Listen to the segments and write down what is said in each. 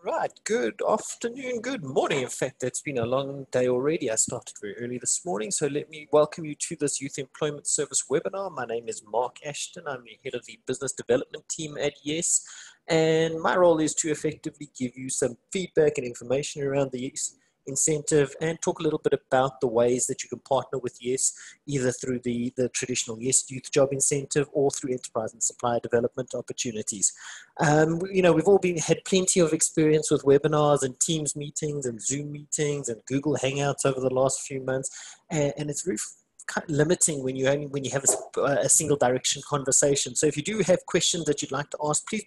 Right, good afternoon, good morning. In fact, it's been a long day already. I started very early this morning, so let me welcome you to this Youth Employment Service webinar. My name is Mark Ashton. I'm the head of the business development team at Yes, and my role is to effectively give you some feedback and information around the Yes incentive and talk a little bit about the ways that you can partner with Yes, either through the traditional Yes Youth Job Incentive or through Enterprise and Supplier Development opportunities. We've all had plenty of experience with webinars and Teams meetings and Zoom meetings and Google Hangouts over the last few months, and it's very kind of limiting when you have a single direction conversation. So if you do have questions that you'd like to ask, please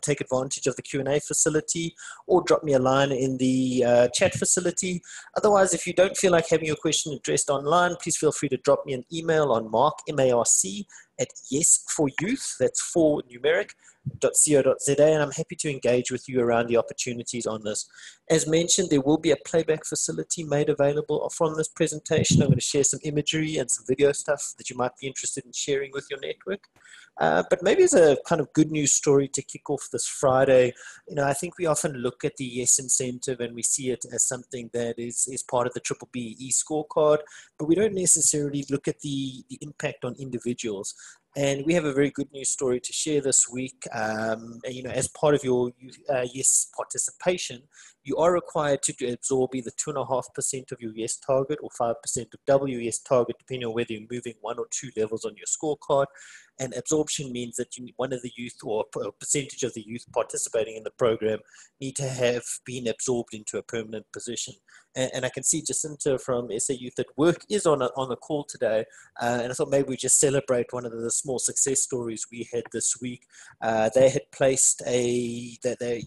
take advantage of the Q&A facility or drop me a line in the chat facility. Otherwise, if you don't feel like having your question addressed online, please feel free to drop me an email on mark, M-A-R-C, at yes4youth, that's 4 numeric, .co.za, and I'm happy to engage with you around the opportunities on this. As mentioned, there will be a playback facility made available from this presentation. I'm going to share some imagery and some video stuff that you might be interested in sharing with your network. But maybe as a kind of good news story to kick off this Friday, I think we often look at the Yes incentive and we see it as something that is part of the Triple BE scorecard, but we don't necessarily look at the impact on individuals. And we have a very good news story to share this week. As part of your Yes participation, you are required to absorb either 2.5% of your Yes target or 5% of WES target, depending on whether you're moving 1 or 2 levels on your scorecard. And absorption means that one of the youth or a percentage of the youth participating in the program need to have been absorbed into a permanent position. And I can see Jacinta from SA Youth at Work is on the call today. And I thought maybe we just celebrate one of the small success stories we had this week. They had placed SA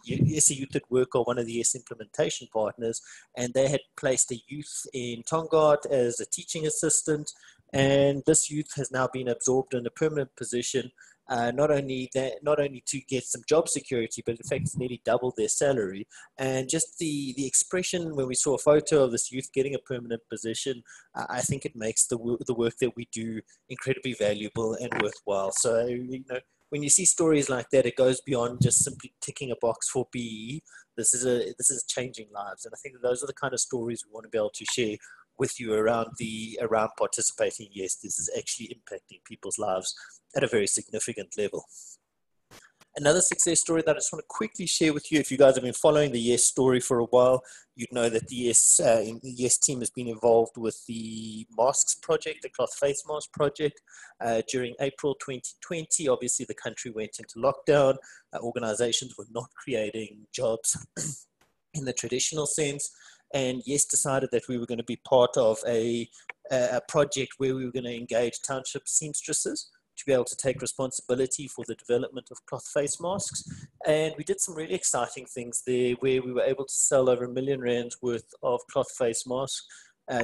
Youth at Work, or one of the Yes implementation partners, and they had placed a youth in Tongaat as a teaching assistant. And this youth has now been absorbed in a permanent position, not only to get some job security, but in fact it's nearly doubled their salary. And just the expression when we saw a photo of this youth getting a permanent position, I think it makes the work that we do incredibly valuable and worthwhile. So when you see stories like that, it goes beyond just simply ticking a box for BE. This is changing lives, and I think that those are the kind of stories we want to be able to share with you around participating. Yes, this is actually impacting people's lives at a very significant level. Another success story that I just want to quickly share with you, if you guys have been following the Yes story for a while, you'd know that the Yes team has been involved with the masks project, the cloth face mask project, during April 2020. Obviously, the country went into lockdown. Organizations were not creating jobs in the traditional sense. And Yes decided that we were going to be part of a project where we were going to engage township seamstresses to be able to take responsibility for the development of cloth face masks. And we did some really exciting things there where we were able to sell over R1 million worth of cloth face masks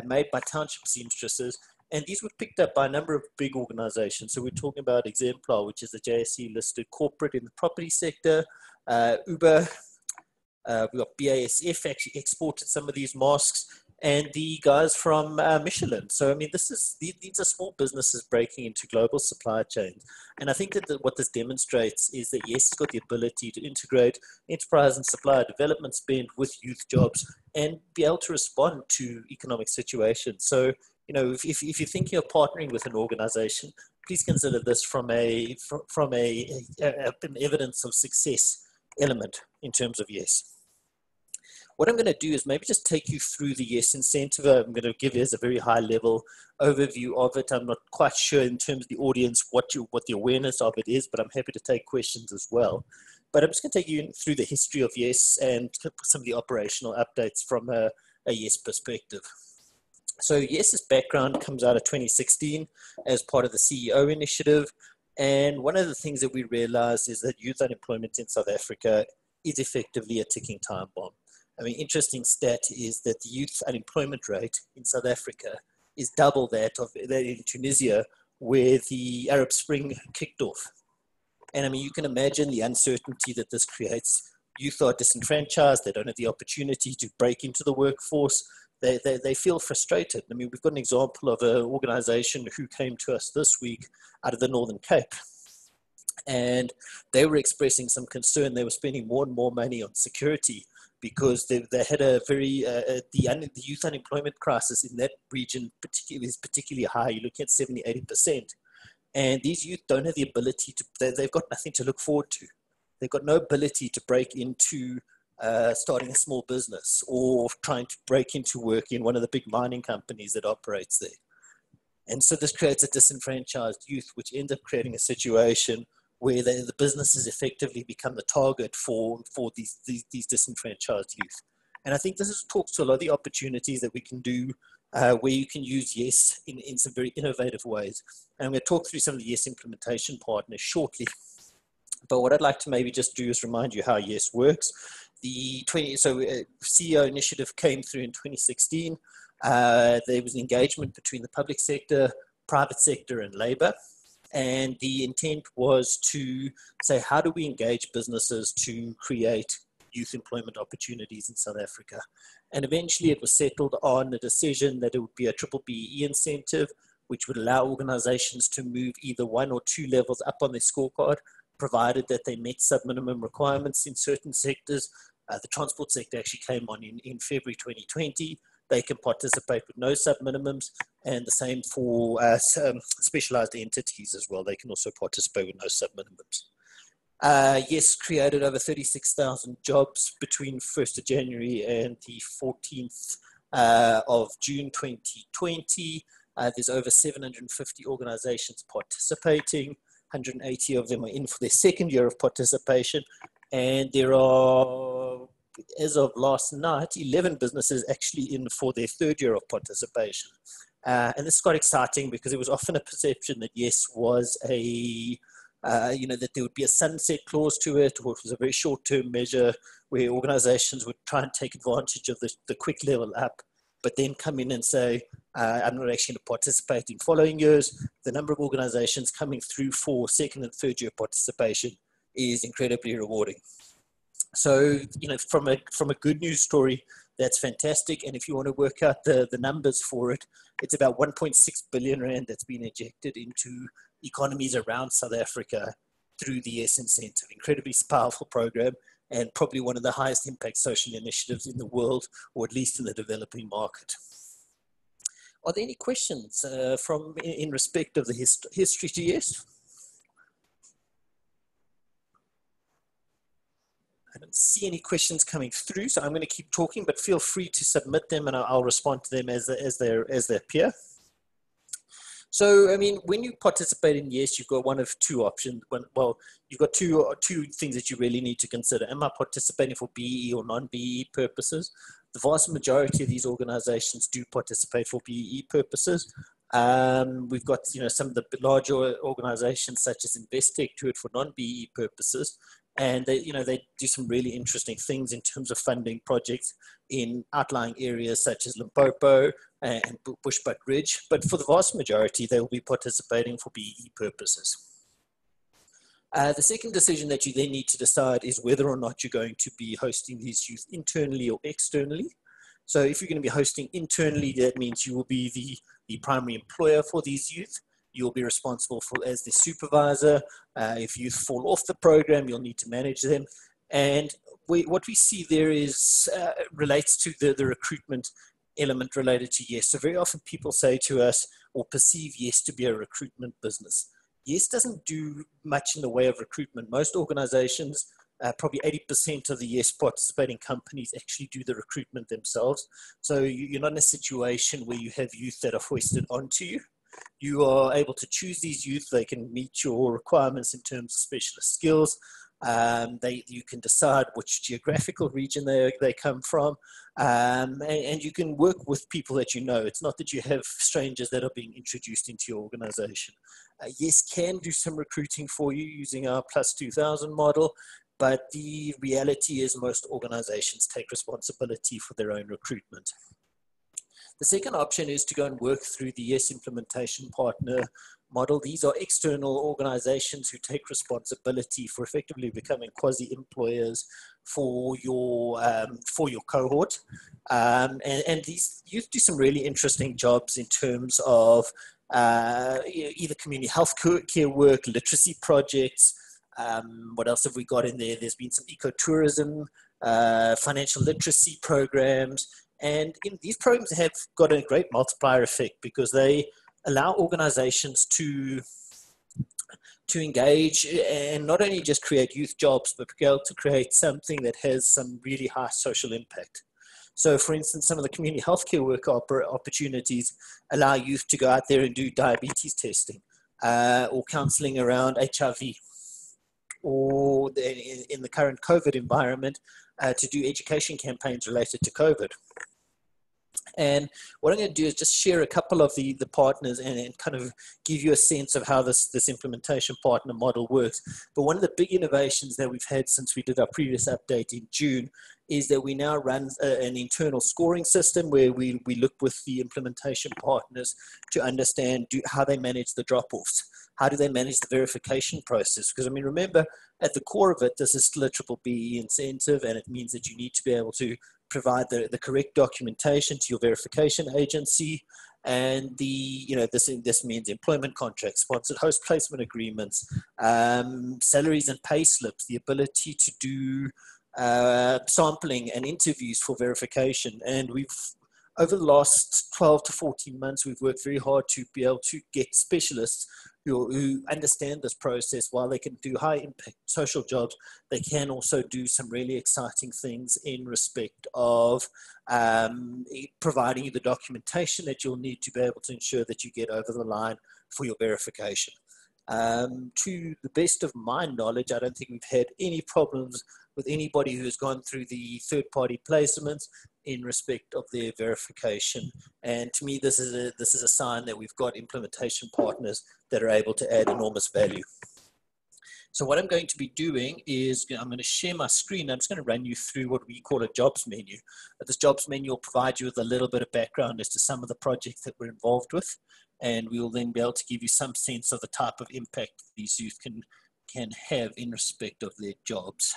made by township seamstresses. And these were picked up by a number of big organizations. So we're talking about Exemplar, which is a JSE listed corporate in the property sector, Uber. We got BASF actually exported some of these masks, and the guys from Michelin. So, I mean, these are small businesses breaking into global supply chains. And I think that what this demonstrates is that Yes has got the ability to integrate enterprise and supplier development spend with youth jobs and be able to respond to economic situations. So, if you're thinking of partnering with an organization, please consider this from an evidence of success element in terms of Yes. What I'm going to do is maybe just take you through the Yes incentive. I'm going to give you as a very high level overview of it. I'm not quite sure in terms of the audience what the awareness of it is, but I'm happy to take questions as well. But I'm just going to take you through the history of Yes and some of the operational updates from a Yes perspective. So Yes's background comes out of 2016 as part of the CEO initiative. And one of the things that we realized is that youth unemployment in South Africa is effectively a ticking time bomb. I mean, interesting stat is that the youth unemployment rate in South Africa is double that in Tunisia, where the Arab Spring kicked off. And I mean, you can imagine the uncertainty that this creates. Youth are disenfranchised. They don't have the opportunity to break into the workforce. They feel frustrated. I mean, we've got an example of an organization who came to us this week out of the Northern Cape. And they were expressing some concern. They were spending more and more money on security because they had a very, the youth unemployment crisis in that region is particularly high. You're looking at 70, 80%. And these youth don't have the ability to, they've got nothing to look forward to. They've got no ability to break into starting a small business or trying to break into work in one of the big mining companies that operates there. And so this creates a disenfranchised youth, which ends up creating a situation where the businesses effectively become the target for these disenfranchised youth. And I think this talks to a lot of the opportunities that we can do where you can use YES in some very innovative ways. And I'm going to talk through some of the YES implementation partners shortly. But what I'd like to maybe just do is remind you how YES works. The CEO initiative came through in 2016. There was an engagement between the public sector, private sector, and labor. And the intent was to say, how do we engage businesses to create youth employment opportunities in South Africa? And eventually it was settled on a decision that it would be a triple BEE incentive, which would allow organizations to move either 1 or 2 levels up on their scorecard, provided that they met sub-minimum requirements in certain sectors. The transport sector actually came on in February 2020. They can participate with no sub-minimums, and the same for specialized entities as well. They can also participate with no sub-minimums. YES created over 36,000 jobs between 1st of January and the 14th of June 2020. There's over 750 organizations participating. 180 of them are in for their second year of participation. And there are, as of last night, 11 businesses actually in for their third year of participation. And this is quite exciting because there was often a perception that YES was that there would be a sunset clause to it, or it was a very short-term measure where organizations would try and take advantage of the quick level up, but then come in and say, I'm not actually going to participate in following years. The number of organizations coming through for second and third year participation is incredibly rewarding. So, from a good news story, that's fantastic. And if you want to work out the numbers for it, it's about 1.6 billion rand that's been injected into economies around South Africa through the YES incentive. Incredibly powerful program, and probably one of the highest impact social initiatives in the world, or at least in the developing market. Are there any questions in respect of the history to YES? I don't see any questions coming through, so I'm going to keep talking, but feel free to submit them and I'll respond to them as they appear. So, I mean, when you participate in YES, you've got one of two options. You've got two things that you really need to consider. Am I participating for BEE or non-BEE purposes? The vast majority of these organizations do participate for BEE purposes. We've got, some of the larger organizations such as Investec do it for non-BEE purposes. And they do some really interesting things in terms of funding projects in outlying areas such as Limpopo and Bushbuck Ridge. But for the vast majority, they will be participating for BEE purposes. The second decision that you then need to decide is whether or not you're going to be hosting these youth internally or externally. So if you're going to be hosting internally, that means you will be the primary employer for these youth. You'll be responsible for as the supervisor. If youth fall off the program, you'll need to manage them. And what we see there is relates to the recruitment element related to YES. So very often people say to us or perceive YES to be a recruitment business. YES doesn't do much in the way of recruitment. Most organizations, probably 80% of the YES participating companies actually do the recruitment themselves. So you're not in a situation where you have youth that are hoisted onto you. You are able to choose these youth. They can meet your requirements in terms of specialist skills. You can decide which geographical region they come from. And you can work with people that you know. It's not that you have strangers that are being introduced into your organization. YES can do some recruiting for you using our Plus 2000 model, but the reality is most organizations take responsibility for their own recruitment. The second option is to go and work through the YES implementation partner model. These are external organizations who take responsibility for effectively becoming quasi-employers for your cohort. And these youth do some really interesting jobs in terms of either community health care work, literacy projects, What else have we got in there? There's been some ecotourism, financial literacy programs. And these programs have got a great multiplier effect because they allow organizations to engage and not only just create youth jobs, but be able to create something that has some really high social impact. So, for instance, some of the community healthcare work opportunities allow youth to go out there and do diabetes testing or counseling around HIV, or in the current COVID environment, to do education campaigns related to COVID. And what I'm going to do is just share a couple of the partners and kind of give you a sense of how this implementation partner model works. But one of the big innovations that we've had since we did our previous update in June is that we now run an internal scoring system where we look with the implementation partners to understand how they manage the drop-offs. How do they manage the verification process? Because, I mean, remember, at the core of it, this is still a triple BE incentive, and it means that you need to be able to provide the correct documentation to your verification agency. And this means employment contracts, sponsored host placement agreements, salaries and pay slips, the ability to do sampling and interviews for verification. And over the last 12 to 14 months, we've worked very hard to be able to get specialists who understand this process. While they can do high impact social jobs, they can also do some really exciting things in respect of providing you the documentation that you'll need to be able to ensure that you get over the line for your verification. To the best of my knowledge, I don't think we've had any problems with anybody who has gone through the third-party placements in respect of their verification. And to me, this is a sign that we've got implementation partners that are able to add enormous value. So what I'm going to be doing is I'm going to share my screen. I'm just going to run you through what we call a jobs menu. This jobs menu will provide you with a little bit of background as to some of the projects that we're involved with. And we will then be able to give you some sense of the type of impact these youth can have in respect of their jobs.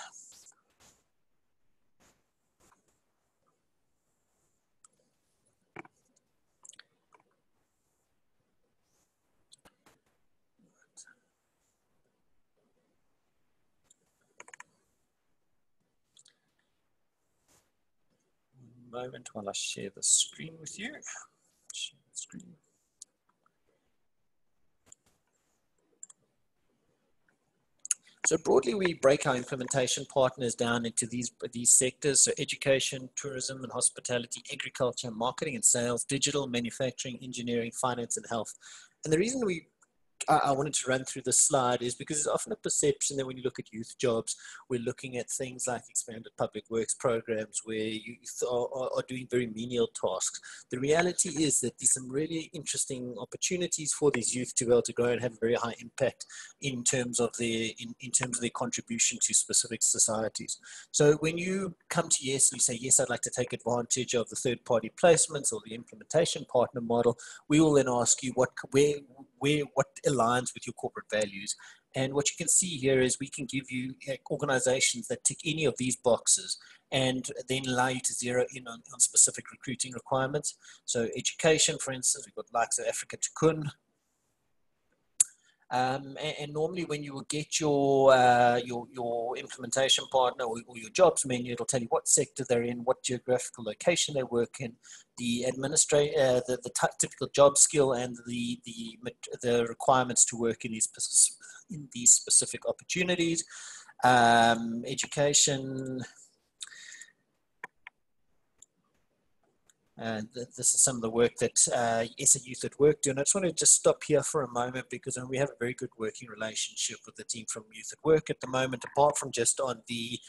Moment while I share the screen with you. Share the screen. So broadly, we break our implementation partners down into these sectors: so education, tourism and hospitality, agriculture, marketing and sales, digital, manufacturing, engineering, finance and health. And the reason I wanted to run through this slide is because there's often a perception that when you look at youth jobs, we're looking at things like expanded public works programs where youth are doing very menial tasks. The reality is that there's some really interesting opportunities for these youth to be able to go and have a very high impact in terms of their contribution to specific societies. So when you come to YES and you say, yes, I'd like to take advantage of the third-party placements or the implementation partner model, we will then ask you what aligns with your corporate values. And what you can see here is we can give you organizations that tick any of these boxes and then allow you to zero in on specific recruiting requirements. So education, for instance, we've got likes of Africa Tikkun. And normally when you will get your implementation partner or your jobs menu, it'll tell you what sector they're in, what geographical location they work in, the typical job skill, and the requirements to work in these specific opportunities. Education. This is some of the work that SA Youth at Work do. And I just want to just stop here for a moment because we have a very good working relationship with the team from Youth at Work at the moment, apart from just on the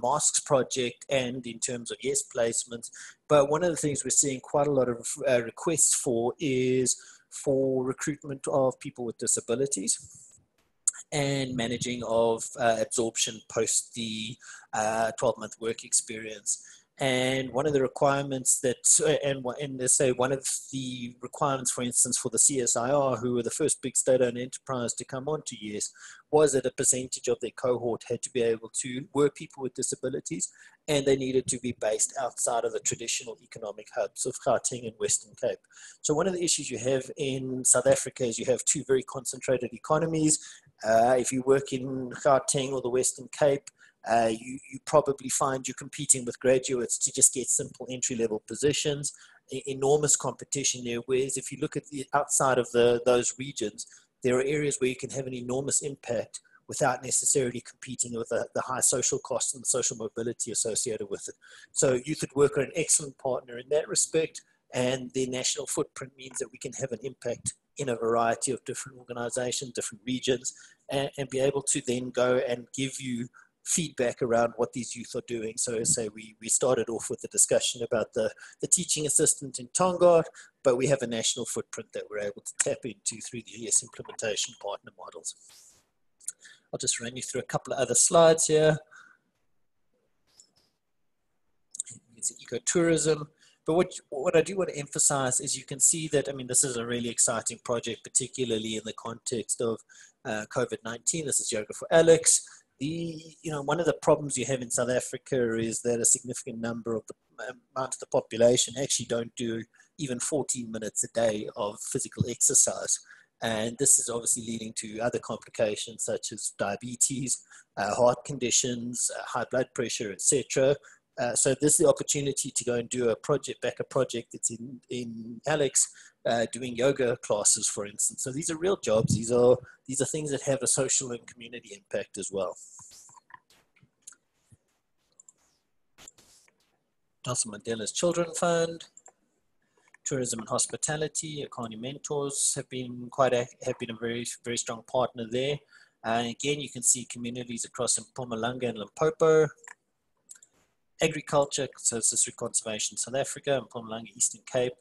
masks project and in terms of YES placements. But one of the things we're seeing quite a lot of requests for is for recruitment of people with disabilities and managing of absorption post the 12-month work experience. And one of the requirements that, and they say one of the requirements, for instance, for the CSIR, who were the first big state-owned enterprise to come onto YES, was that a percentage of their cohort had to be able to were people with disabilities, and they needed to be based outside of the traditional economic hubs of Gauteng and Western Cape. So one of the issues you have in South Africa is you have two very concentrated economies. If you work in Gauteng or the Western Cape, you probably find you're competing with graduates to just get simple entry-level positions, enormous competition there, whereas if you look at the outside of those regions, there are areas where you can have an enormous impact without necessarily competing with the high social costs and the social mobility associated with it. So Youth at Work are an excellent partner in that respect, and their national footprint means that we can have an impact in a variety of different organizations, different regions, and be able to then go and give you feedback around what these youth are doing. So as I say, we started off with a discussion about the teaching assistant in Tongaat, but we have a national footprint that we're able to tap into through the YES implementation partner models. I'll just run you through a couple of other slides here. It's ecotourism. But what I do want to emphasize is you can see that, I mean, this is a really exciting project, particularly in the context of COVID-19. This is Yoga for Alex. One of the problems you have in South Africa is that a significant number of the amount of the population actually don't do even 14 minutes a day of physical exercise. And this is obviously leading to other complications such as diabetes, heart conditions, high blood pressure, etc. So this is the opportunity to go and do a project that's in Alex, doing yoga classes, for instance. So these are real jobs. These are things that have a social and community impact as well. Nelson Mandela's Children Fund, Tourism and Hospitality, Akani Mentors have been a very, very strong partner there. Again, you can see communities across Mpumalanga and Limpopo. Agriculture, so this is through Conservation South Africa, Mpumalanga, Eastern Cape,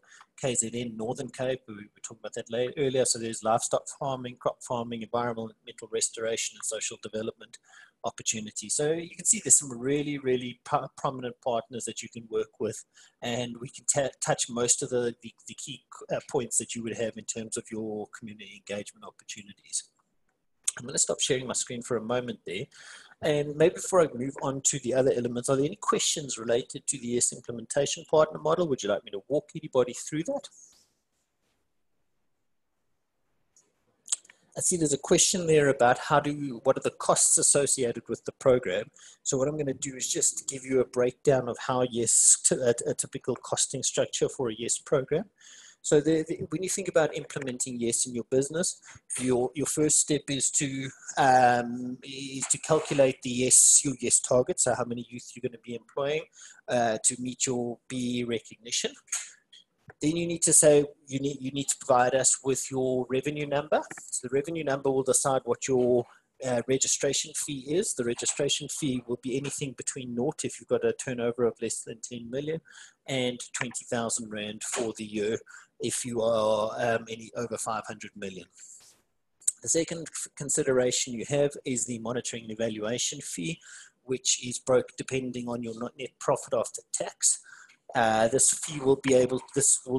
KZN, Northern Cape, we were talking about that earlier. So there's livestock farming, crop farming, environmental restoration, and social development opportunities. So you can see there's some really, really prominent partners that you can work with, and we can touch most of the key points that you would have in terms of your community engagement opportunities. I'm going to stop sharing my screen for a moment there. And maybe before I move on to the other elements, are there any questions related to the YES implementation partner model? Would you like me to walk anybody through that? I see there's a question there about what are the costs associated with the program. So what I'm going to do is just give you a breakdown of how YES, a typical costing structure for a YES program. So when you think about implementing YES in your business, your first step is to calculate your YES target. So how many youth you're going to be employing to meet your BE recognition. Then you need to say you need to provide us with your revenue number. So the revenue number will decide what your registration fee is. The registration fee will be anything between naught if you've got a turnover of less than 10 million and 20,000 Rand for the year if you are any over 500 million. The second consideration you have is the monitoring and evaluation fee, which is broke depending on your net profit after tax. This fee will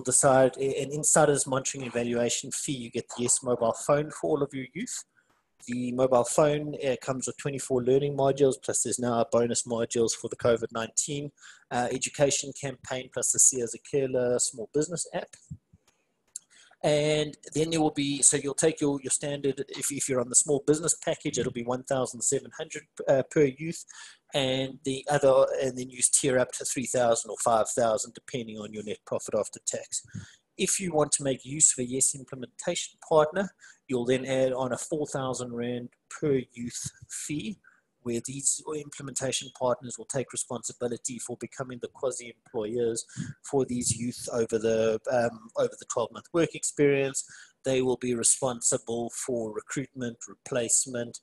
decide, and inside of this monitoring and evaluation fee, you get the YES mobile phone for all of your youth. The mobile phone comes with 24 learning modules, plus there's now bonus modules for the COVID-19 education campaign, plus the Siya's Akela small business app. And then there will be, so you'll take your standard, if you're on the small business package, it'll be 1,700 per youth, and then you tier up to 3,000 or 5,000 depending on your net profit after tax. If you want to make use of a YES implementation partner, you'll then add on a 4,000 Rand per youth fee, where these implementation partners will take responsibility for becoming the quasi-employers for these youth over the 12-month work experience. They will be responsible for recruitment, replacement,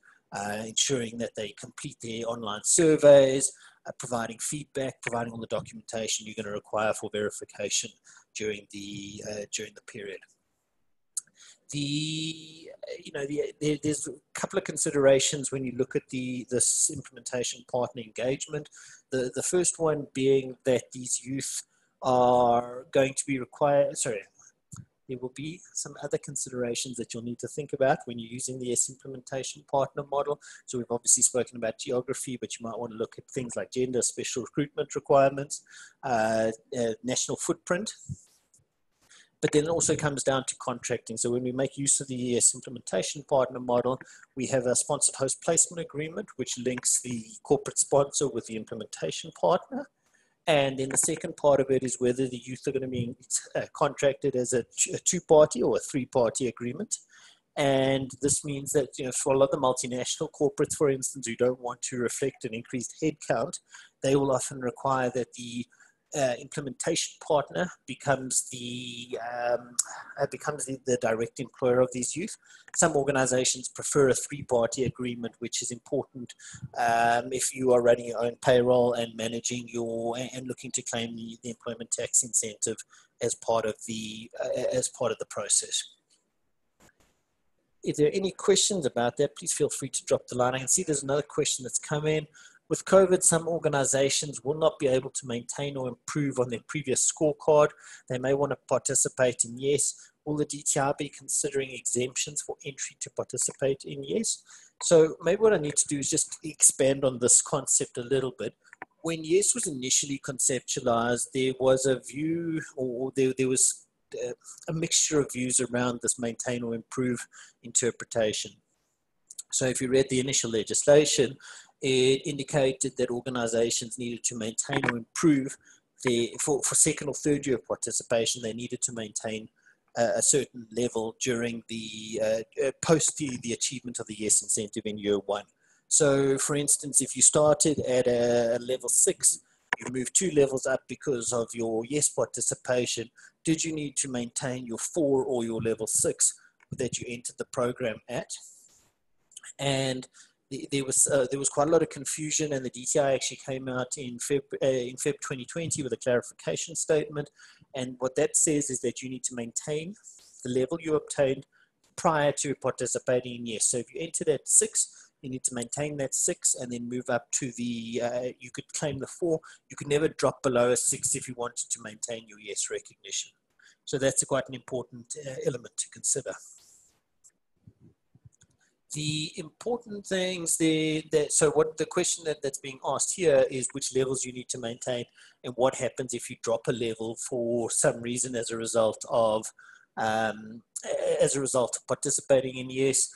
ensuring that they complete their online surveys, providing feedback, providing all the documentation you're going to require for verification during the period. There's a couple of considerations when you look at this implementation partner engagement. The first one being that these youth are going to be required, sorry, there will be some other considerations that you'll need to think about when you're using the YES implementation partner model. So we've obviously spoken about geography, but you might want to look at things like gender, special recruitment requirements, national footprint. But then it also comes down to contracting. So when we make use of the YES implementation partner model, we have a sponsored host placement agreement, which links the corporate sponsor with the implementation partner. And then the second part of it is whether the youth are going to be contracted as a two-party or a three-party agreement. And this means that, for a lot of the multinational corporates, for instance, who don't want to reflect an increased headcount, they will often require that the implementation partner becomes the direct employer of these youth. Some organizations prefer a three-party agreement, which is important if you are running your own payroll and managing and looking to claim the employment tax incentive as part of the process. If there are any questions about that, please feel free to drop the line. I can see there's another question that's come in. With COVID, some organizations will not be able to maintain or improve on their previous scorecard. They may want to participate in YES. Will the DTI be considering exemptions for entry to participate in YES? So maybe what I need to do is just expand on this concept a little bit. When YES was initially conceptualized, there was a view, or there was a mixture of views around this maintain or improve interpretation. So if you read the initial legislation, it indicated that organizations needed to maintain or improve for second or third year participation, they needed to maintain a certain level during the post the achievement of the YES incentive in year one. So for instance, if you started at a level 6, you moved 2 levels up because of your YES participation, did you need to maintain your 4 or your level 6 that you entered the program at? And there was quite a lot of confusion, and the DTI actually came out in Feb 2020 with a clarification statement. And what that says is that you need to maintain the level you obtained prior to participating in YES. So if you entered at 6, you need to maintain that 6 and then move up to you could claim the 4. You could never drop below a 6 if you wanted to maintain your YES recognition. So that's quite an important element to consider. The important things so what the question that's being asked here is which levels you need to maintain and what happens if you drop a level for some reason as a result of participating in YES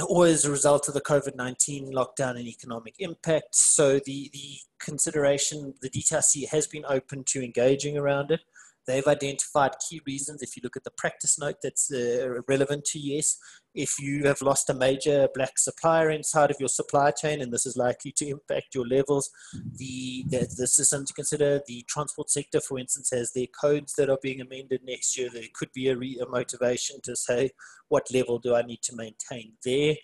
or as a result of the COVID-19 lockdown and economic impact. So the consideration, the DTIC has been open to engaging around it. They've identified key reasons. If you look at the practice note that's relevant to YES, if you have lost a major black supplier inside of your supply chain, and this is likely to impact your levels, this is something to consider. The transport sector, for instance, has their codes that are being amended next year. There could be a motivation to say, what level do I need to maintain there?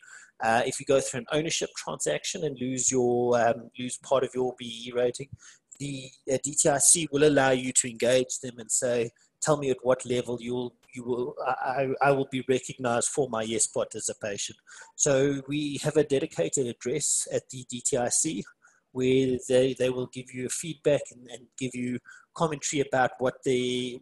If you go through an ownership transaction and lose part of your BE rating, the DTIC will allow you to engage them and say, tell me at what level I will be recognized for my YES participation. So we have a dedicated address at the DTIC where they will give you feedback and give you commentary about what the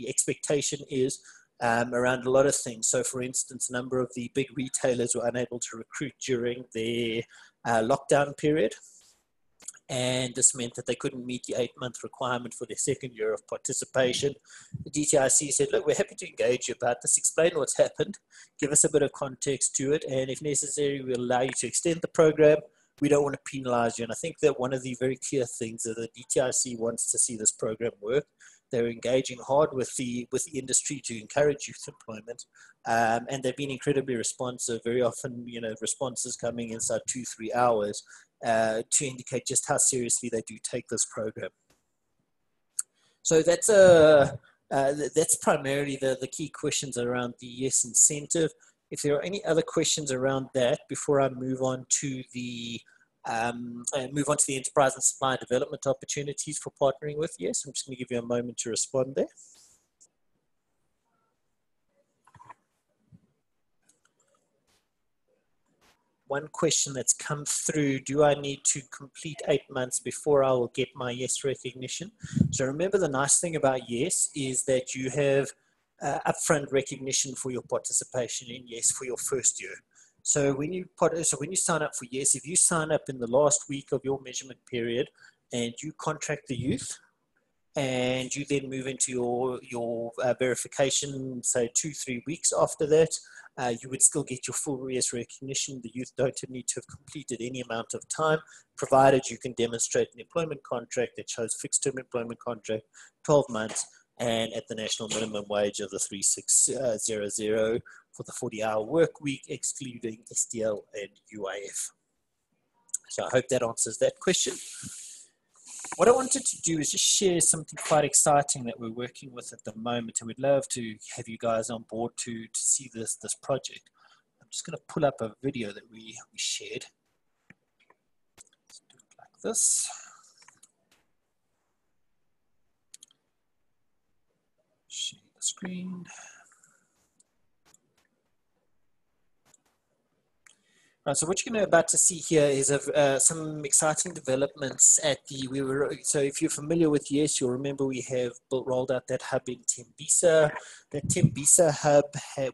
expectation is around a lot of things. So for instance, a number of the big retailers were unable to recruit during their lockdown period. And this meant that they couldn't meet the 8-month requirement for their second year of participation. The DTIC said, look, we're happy to engage you about this, explain what's happened, give us a bit of context to it, and if necessary, we'll allow you to extend the program. We don't want to penalize you. And I think that one of the very clear things that the DTIC wants to see this program work. They're engaging hard with the industry to encourage youth employment, and they've been incredibly responsive. Very often, responses coming inside 2-3 hours to indicate just how seriously they do take this program. So that's primarily the key questions around the YES incentive. If there are any other questions around that before I move on to the enterprise and supplier development opportunities for partnering with YES, I'm just going to give you a moment to respond there. one question that's come through: do I need to complete 8 months before I will get my yes recognition? So remember, the nice thing about yes is that you have upfront recognition for your participation in yes for your first year. So when you sign up for yes, if you sign up in the last week of your measurement period and you contract the youth, and you then move into your verification, say 2-3 weeks after that, you would still get your full yes recognition. The youth don't need to have completed any amount of time, provided you can demonstrate an employment contract that shows fixed term employment contract, 12 months, and at the national minimum wage of the 3600 for the 40-hour work week, excluding STL and UIF. So I hope that answers that question. What I wanted to do is just share something quite exciting that we're working with at the moment, and we'd love to have you guys on board to see this project. I'm just going to pull up a video that we shared. Let's do it like this. Share the screen. Right, so what you're about to see here is some exciting developments at so if you're familiar with YES, you'll remember we have rolled out that hub in Tembisa. That Tembisa hub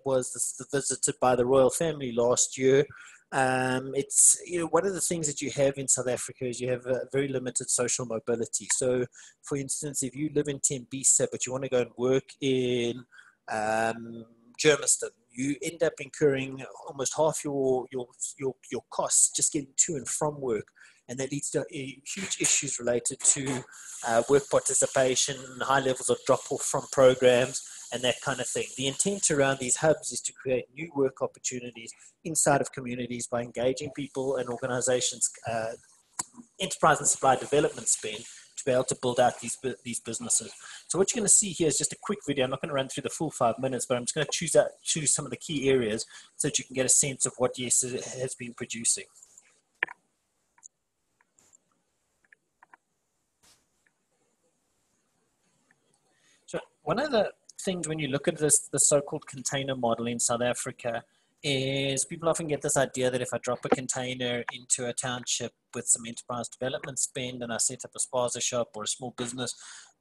was visited by the royal family last year. It's, one of the things that you have in South Africa is you have very limited social mobility. So for instance, if you live in Tembisa, but you want to go and work in Germiston, you end up incurring almost half your costs just getting to and from work, and that leads to huge issues related to work participation, high levels of drop-off from programs, and that kind of thing. The intent around these hubs is to create new work opportunities inside of communities by engaging people and organizations, enterprise and supplier development spend, to be able to build out these businesses. So what you're going to see here is just a quick video. I'm not going to run through the full 5 minutes, but I'm just going to choose some of the key areas so that you can get a sense of what YES has been producing. So one of the things when you look at the so-called container model in South Africa is people often get this idea that if I drop a container into a township with some enterprise development spend and I set up a spaza shop or a small business,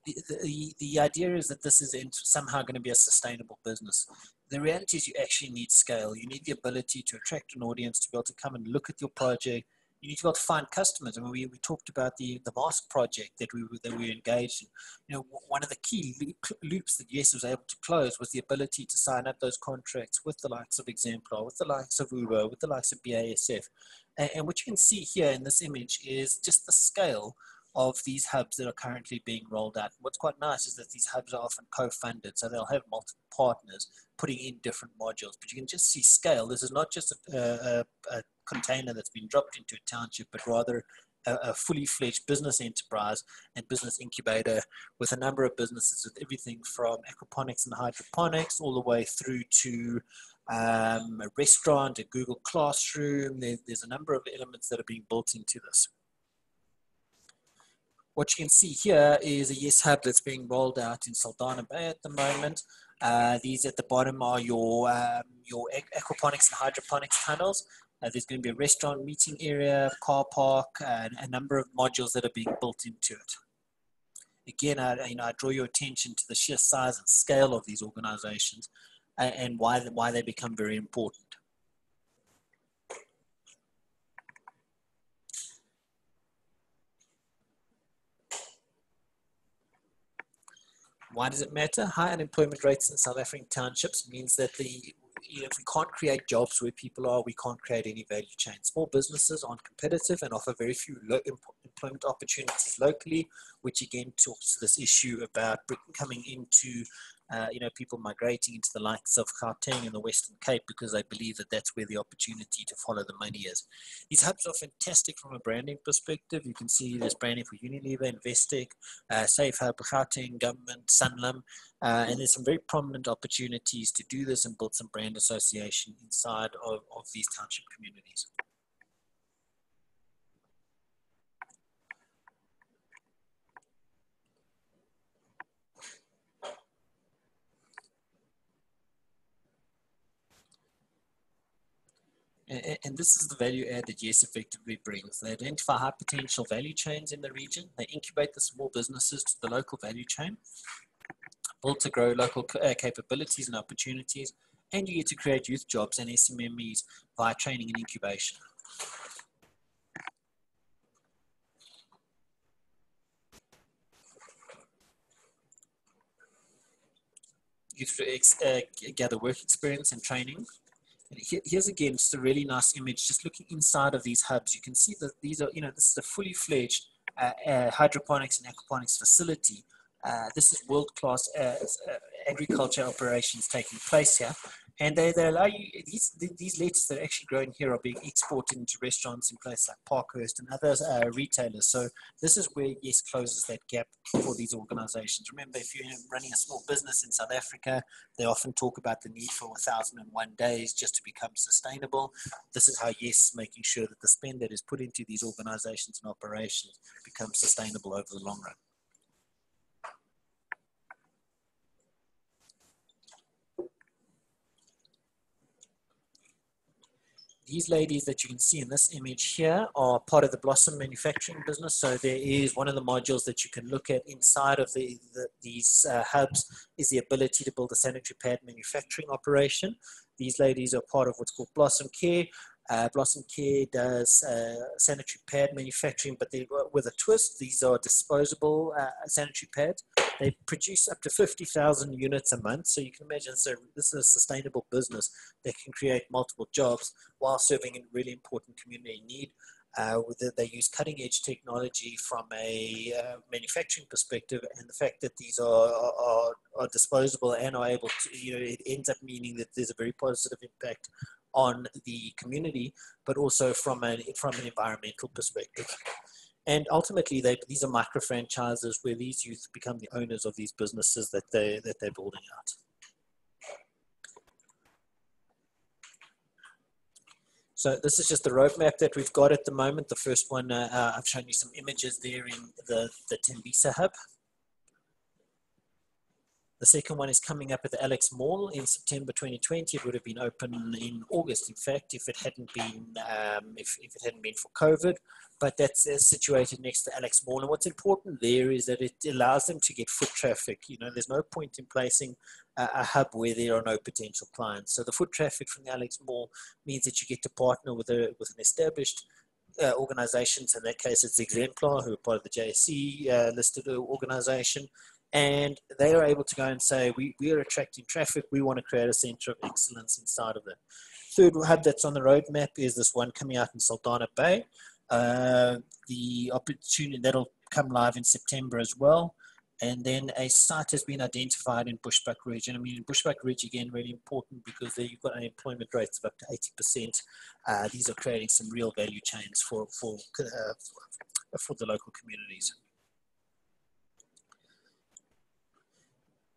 the idea is that this is somehow going to be a sustainable business. The reality is you actually need scale. You need the ability to attract an audience, to be able to come and look at your project. You need to be able to find customers. I mean, we talked about the mask project that we engaged in. One of the key loops that YES was able to close was the ability to sign up those contracts with the likes of Exemplar, with the likes of Uber, with the likes of BASF. And what you can see here in this image is just the scale of these hubs that are currently being rolled out. What's quite nice is that these hubs are often co-funded, so they'll have multiple partners putting in different modules, but you can just see scale. This is not just a container that's been dropped into a township, but rather a fully fledged business enterprise and business incubator with a number of businesses, with everything from aquaponics and hydroponics all the way through to a restaurant, a Google Classroom. There's a number of elements that are being built into this. What you can see here is a YES hub that's being rolled out in Saldanha Bay at the moment. These at the bottom are your aquaponics and hydroponics tunnels. There's going to be a restaurant, meeting area, car park, and a number of modules that are being built into it. Again, I draw your attention to the sheer size and scale of these organizations and why they become very important. Why does it matter? High unemployment rates in South African townships means that if we can't create jobs where people are, we can't create any value chain. Small businesses aren't competitive and offer very few employment opportunities locally, which again talks to this issue about coming into people migrating into the likes of Gauteng and the Western Cape because they believe that that's where the opportunity to follow the money is. These hubs are fantastic from a branding perspective. You can see there's branding for Unilever, Investec, Safe Hub, Gauteng, Government, Sanlam, and there's some very prominent opportunities to do this and build some brand association inside of these township communities. And this is the value add that YES effectively brings. They identify high potential value chains in the region. They incubate the small businesses to the local value chain, build to grow local capabilities and opportunities, and you get to create youth jobs and SMMEs via training and incubation. Youth gather work experience and training. And here's again just a really nice image. Just looking inside of these hubs, you can see that these are, this is a fully fledged hydroponics and aquaponics facility. This is world-class agriculture operations taking place here. And they allow you, these lettuce that are actually grown here are being exported into restaurants in places like Parkhurst and other retailers. So this is where YES closes that gap for these organizations. Remember, if you're running a small business in South Africa, they often talk about the need for 1,001 days just to become sustainable. This is how YES is making sure that the spend that is put into these organizations and operations becomes sustainable over the long run. These ladies that you can see in this image here are part of the Blossom manufacturing business. So there is one of the modules that you can look at inside of these hubs is the ability to build a sanitary pad manufacturing operation. These ladies are part of what's called Blossom Care. Blossom Care does sanitary pad manufacturing, but with a twist. These are disposable sanitary pads. They produce up to 50,000 units a month. So you can imagine, so this is a sustainable business that can create multiple jobs while serving a really important community need. They use cutting edge technology from a manufacturing perspective, and the fact that these are disposable and are able to, it ends up meaning that there's a very positive impact on the community, but also from an environmental perspective. And ultimately, these are micro franchises where these youth become the owners of these businesses that they're building out. So this is just the roadmap that we've got at the moment. The first one, I've shown you some images there in the Tembisa hub. The second one is coming up at the Alex Mall in September 2020. It would have been open in August, in fact, if it hadn't been if it hadn't been for COVID. But that's situated next to Alex Mall. And what's important there is that it allows them to get foot traffic. There's no point in placing a hub where there are no potential clients. So the foot traffic from the Alex Mall means that you get to partner with an established organizations. In that case, it's Exemplar, who are part of the JSE listed organization. And they are able to go and say, we are attracting traffic. We want to create a center of excellence inside of it. Third hub that's on the roadmap is this one coming out in Saldanha Bay. The opportunity that'll come live in September as well. And then a site has been identified in Bushbuck Ridge. And I mean, in Bushbuck Ridge, again, really important because there you've got unemployment rates of up to 80%. These are creating some real value chains for the local communities.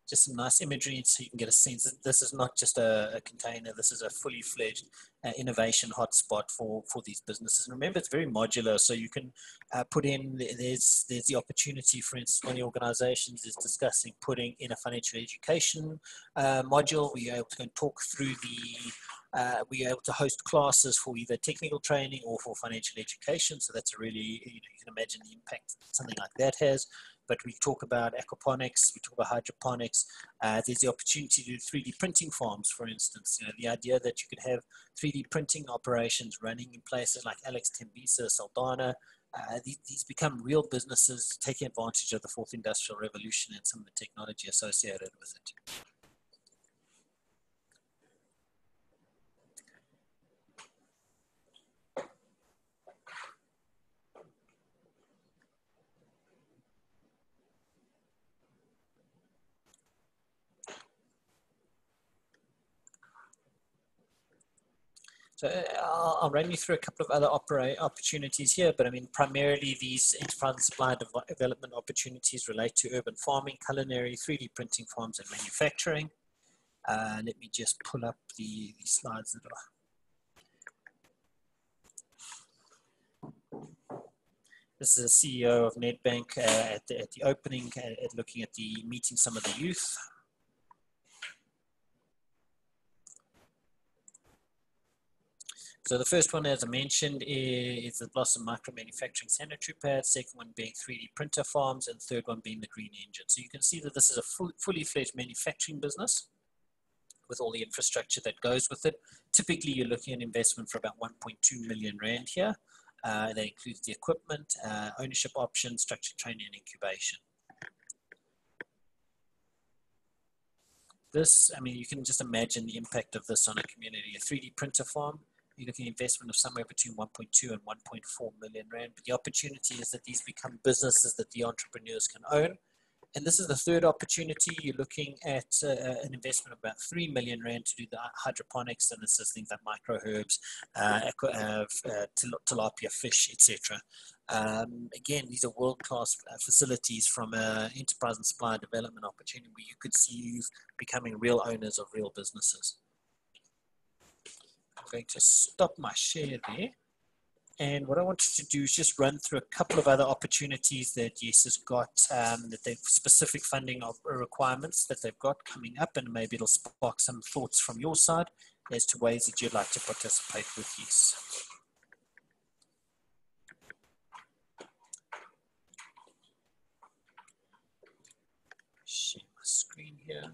Just some nice imagery so you can get a sense that this is not just a container, this is a fully fledged innovation hotspot for these businesses. And remember, it's very modular, so you can put in, there's the opportunity, for instance, one of the organizations is discussing putting in a financial education module where you're able to go and talk through we're able to host classes for either technical training or for financial education. So that's a really, you can imagine the impact something like that has. But we talk about aquaponics, we talk about hydroponics. There's the opportunity to do 3D printing farms, for instance. The idea that you could have 3D printing operations running in places like Alex, Tembisa, Saldanha. These become real businesses taking advantage of the fourth industrial revolution and some of the technology associated with it. So I'll run you through a couple of other opportunities here, but I mean, primarily these enterprise and supplier development opportunities relate to urban farming, culinary, 3D printing farms, and manufacturing. Let me just pull up the slides that are. This is a CEO of Nedbank at the opening, looking at meeting some of the youth. So the first one, as I mentioned, is the Blossom Micro Manufacturing Sanitary Pads, second one being 3D printer farms, and third one being the green engine. So you can see that this is a fully fledged manufacturing business with all the infrastructure that goes with it. Typically, you're looking at investment for about 1.2 million Rand here. That includes the equipment, ownership options, structured training, and incubation. This, I mean, you can just imagine the impact of this on a community. A 3D printer farm, you're looking at investment of somewhere between 1.2 and 1.4 million Rand. But the opportunity is that these become businesses that the entrepreneurs can own. And this is the third opportunity. You're looking at an investment of about 3 million Rand to do the hydroponics, and this is things like microherbs, tilapia fish, etc. Again, these are world-class facilities from an enterprise and supplier development opportunity where you could see you becoming real owners of real businesses. I'm going to stop my share there. And what I wanted to do is just run through a couple of other opportunities that YES has got, that they've specific funding of requirements that they've got coming up, and maybe it'll spark some thoughts from your side as to ways that you'd like to participate with YES. Share my screen here.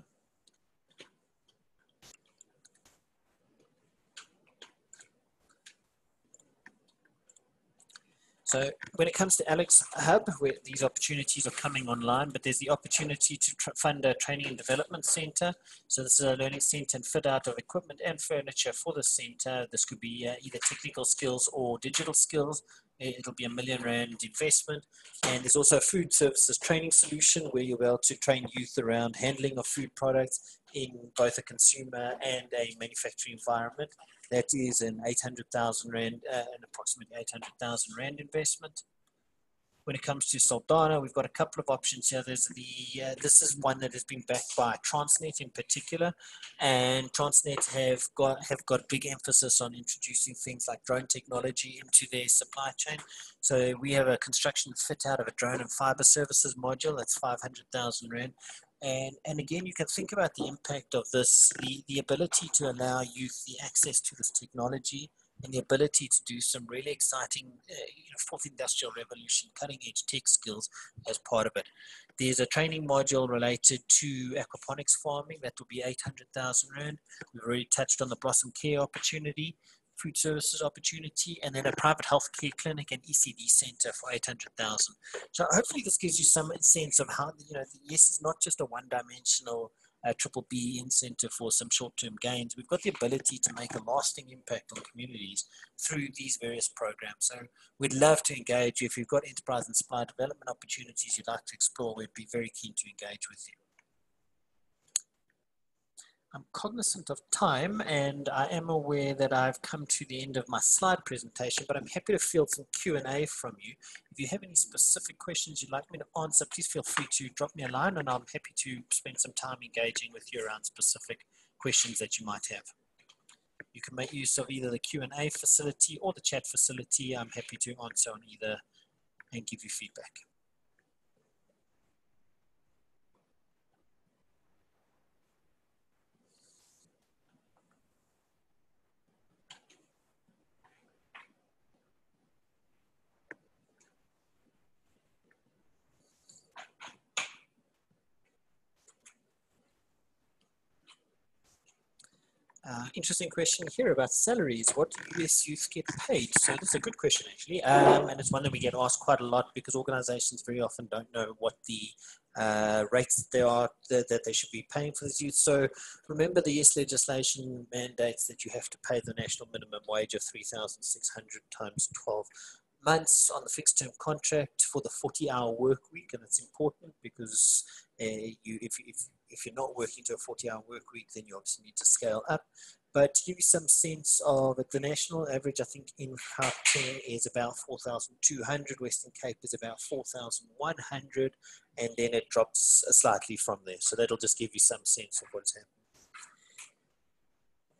So when it comes to Alex Hub, where these opportunities are coming online, but there's the opportunity to fund a training and development center. So this is a learning center and fit out of equipment and furniture for the center. This could be either technical skills or digital skills. It'll be a R1 million investment. And there's also a food services training solution where you'll be able to train youth around handling of food products in both a consumer and a manufacturing environment. That is an 800,000 Rand, an approximately 800,000 Rand investment. When it comes to Saldanha, we've got a couple of options here. There's this is one that has been backed by Transnet in particular, and Transnet have got big emphasis on introducing things like drone technology into their supply chain. So we have a construction fit out of a drone and fiber services module. That's 500,000 Rand. And again, you can think about the impact of this, the ability to allow youth the access to this technology and the ability to do some really exciting fourth industrial revolution, cutting edge tech skills as part of it. There's a training module related to aquaponics farming that will be 800,000 Rand. We've already touched on the Blossom Care opportunity, food services opportunity, and then a private healthcare clinic and ECD center for 800,000. So hopefully this gives you some sense of how, YES is not just a one-dimensional triple B incentive for some short-term gains. We've got the ability to make a lasting impact on communities through these various programs. So we'd love to engage you. If you've got enterprise and supplier development opportunities you'd like to explore, we'd be very keen to engage with you. I'm cognizant of time, and I am aware that I've come to the end of my slide presentation, but I'm happy to field some Q&A from you. If you have any specific questions you'd like me to answer, please feel free to drop me a line, and I'm happy to spend some time engaging with you around specific questions that you might have. You can make use of either the Q&A facility or the chat facility. I'm happy to answer on either and give you feedback. Interesting question here about salaries. What do US youth get paid? So this is a good question, actually. And it's one that we get asked quite a lot because organizations very often don't know what the rates that they should be paying for this youth. So remember, the US legislation mandates that you have to pay the national minimum wage of 3,600 times 12 months on the fixed term contract for the 40-hour work week. And it's important because if you're not working to a 40-hour work week, then you obviously need to scale up. But to give you some sense of it, the national average, I think, in Gauteng is about 4,200, Western Cape is about 4,100, and then it drops slightly from there. So that'll just give you some sense of what's happening.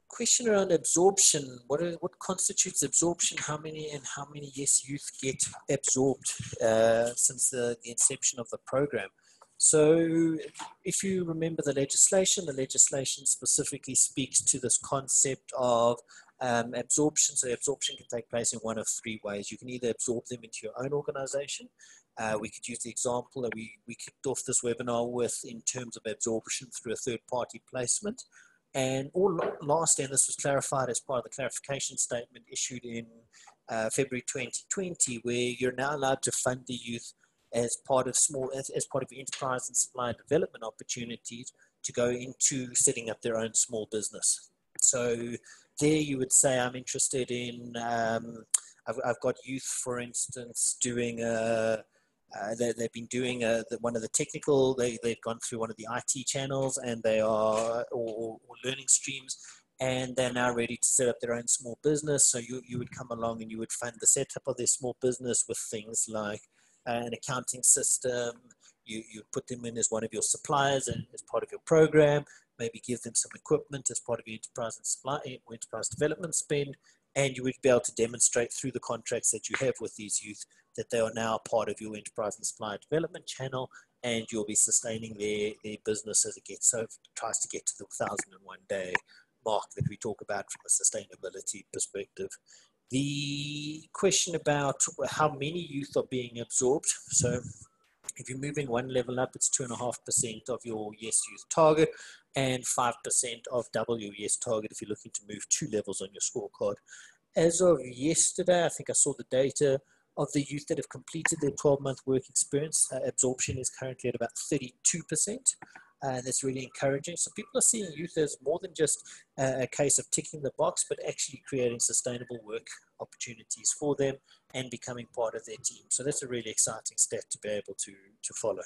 Question around absorption. What constitutes absorption? How many YES youth get absorbed since the inception of the program? So if you remember the legislation specifically speaks to this concept of Absorption, so absorption can take place in one of three ways. You can either absorb them into your own organization. We could use the example that we kicked off this webinar with in terms of absorption through a third-party placement. And last, and this was clarified as part of the clarification statement issued in February 2020, where you're now allowed to fund the youth as part of as part of enterprise and supplier development opportunities to go into setting up their own small business. So there you would say, I'm interested in, I've got youth, for instance, doing they've been doing one of the technical, they've gone through one of the IT channels and they are, or learning streams, and they're now ready to set up their own small business. So you would come along and you would fund the setup of their small business with things like an accounting system. You put them in as one of your suppliers and as part of your program, maybe give them some equipment as part of your enterprise and supply, enterprise development spend, and you would be able to demonstrate through the contracts that you have with these youth that they are now part of your enterprise and supplier development channel, and you'll be sustaining their business as it tries to get to the 1,001 day mark that we talk about from a sustainability perspective. The question about how many youth are being absorbed. So if you're moving one level up, it's 2.5% of your Yes Youth target and 5% of double your Yes target if you're looking to move 2 levels on your scorecard. As of yesterday, I think I saw the data of the youth that have completed their 12-month work experience. Absorption is currently at about 32%. And that's really encouraging. So people are seeing youth as more than just a case of ticking the box, but actually creating sustainable work opportunities for them and becoming part of their team. So that's a really exciting step to be able to follow.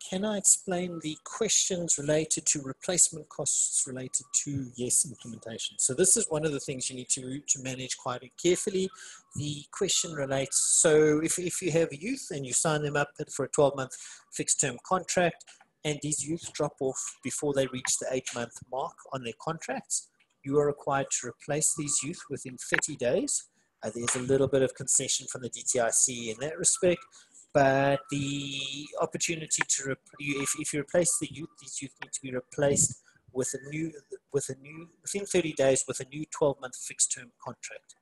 Can I explain the questions related to replacement costs related to Yes implementation? So this is one of the things you need to manage quite carefully. The question relates, so if you have youth and you sign them up for a 12-month fixed term contract, and these youth drop off before they reach the 8-month mark on their contracts, you are required to replace these youth within 30 days. There's a little bit of concession from the DTIC in that respect. But the opportunity to, if you replace the youth, these youth need to be replaced with a new, within 30 days with a new 12-month fixed term contract.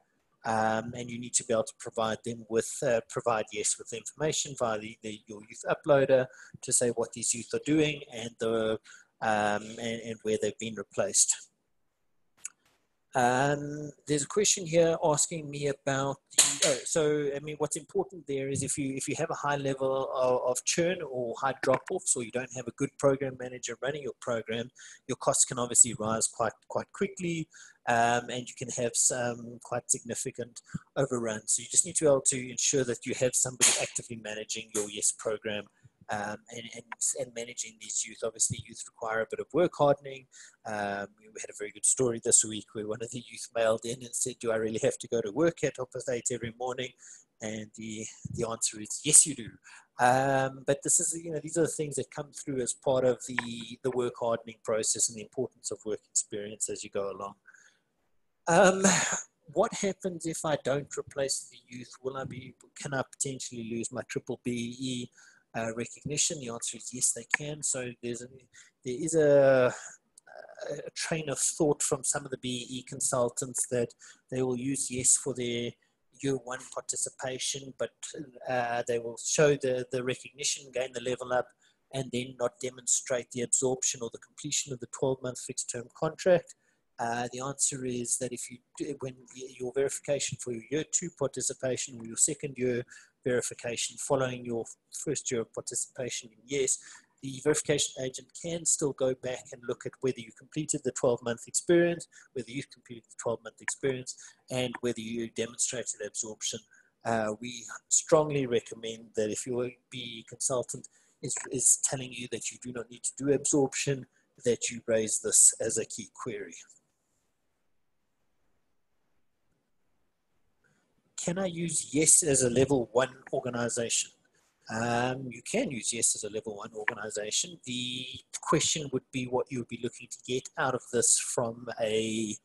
And you need to be able to provide them with, provide Yes with information via your youth uploader to say what these youth are doing and and where they've been replaced. There's a question here asking me about so I mean what's important there is if you have a high level of churn or high drop-offs, or you don't have a good program manager running your program, your costs can obviously rise quite quickly, and you can have some quite significant overruns. So you just need to be able to ensure that you have somebody actively managing your Yes program. And managing these youth. Obviously, youth require a bit of work hardening. We had a very good story this week where one of the youth mailed in and said, do I really have to go to work at 8:30 every morning? And the answer is, yes, you do. But this is, these are the things that come through as part of the work hardening process and the importance of work experience as you go along. What happens if I don't replace the youth? Can I potentially lose my triple BE recognition? The answer is yes, they can. So there is a train of thought from some of the BE consultants that they will use Yes for their year 1 participation, but they will show the recognition, gain the level up, and then not demonstrate the absorption or the completion of the 12-month fixed term contract. The answer is that when your verification for your year 2 participation or your second year verification following your first year of participation in Yes, the verification agent can still go back and look at whether you completed the 12-month experience, whether you completed the 12-month experience, and whether you demonstrated absorption. We strongly recommend that if your BE consultant is telling you that you do not need to do absorption, that you raise this as a key query. Can I use Yes as a level 1 organization? You can use Yes as a level 1 organization. The question would be what you would be looking to get out of this from a,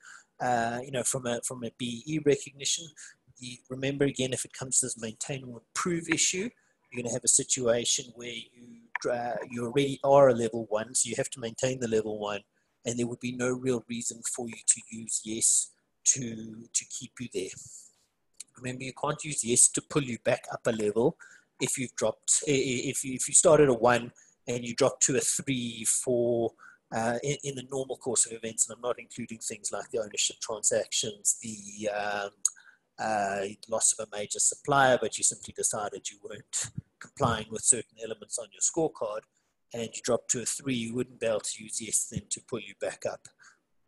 from a BE recognition. remember again, if it comes to this maintain or improve issue, you're going to have a situation where you already are a level 1, so you have to maintain the level 1, and there would be no real reason for you to use yes to keep you there. Remember, you can't use yes to pull you back up a level if you've dropped, if you started a 1 and you drop to a 3, 4 in the normal course of events, and I'm not including things like the ownership transactions, the loss of a major supplier, but you simply decided you weren't complying with certain elements on your scorecard, and you drop to a 3, you wouldn't be able to use yes then to pull you back up.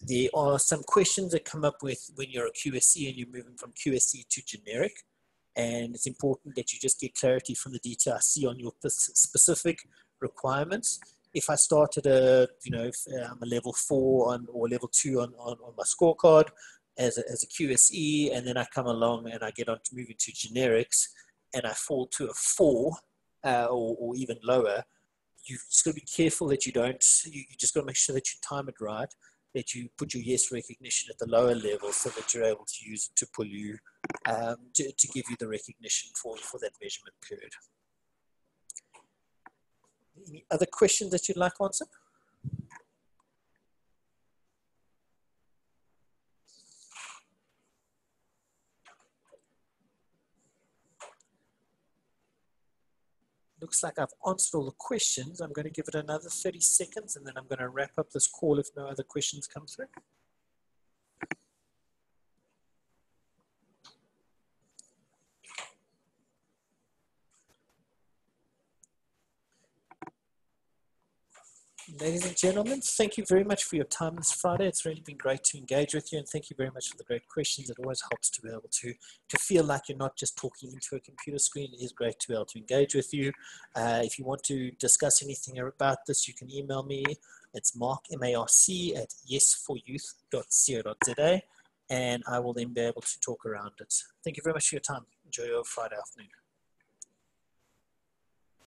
There are some questions that come up with when you're a QSC and you're moving from QSC to generic, and it's important that you just get clarity from the DTIC on your specific requirements. If I start at a, I'm a level 4 or level 2 on my scorecard as a QSE, and then I come along and I get on to move into generics, and I fall to a 4 or even lower, you've just got to be careful that you just got to make sure that you time it right, that you put your yes recognition at the lower level so that you're able to use it to pull you, to give you the recognition for that measurement period. Any other questions that you'd like answered? Looks like I've answered all the questions. I'm going to give it another 30 seconds and then I'm going to wrap up this call if no other questions come through. Ladies and gentlemen, thank you very much for your time this Friday. It's really been great to engage with you, and thank you very much for the great questions. It always helps to be able to feel like you're not just talking into a computer screen. It is great to be able to engage with you. If you want to discuss anything about this, you can email me. It's Mark, M-A-R-C, at yesforyouth.co.za, and I will then be able to talk around it. Thank you very much for your time. Enjoy your Friday afternoon.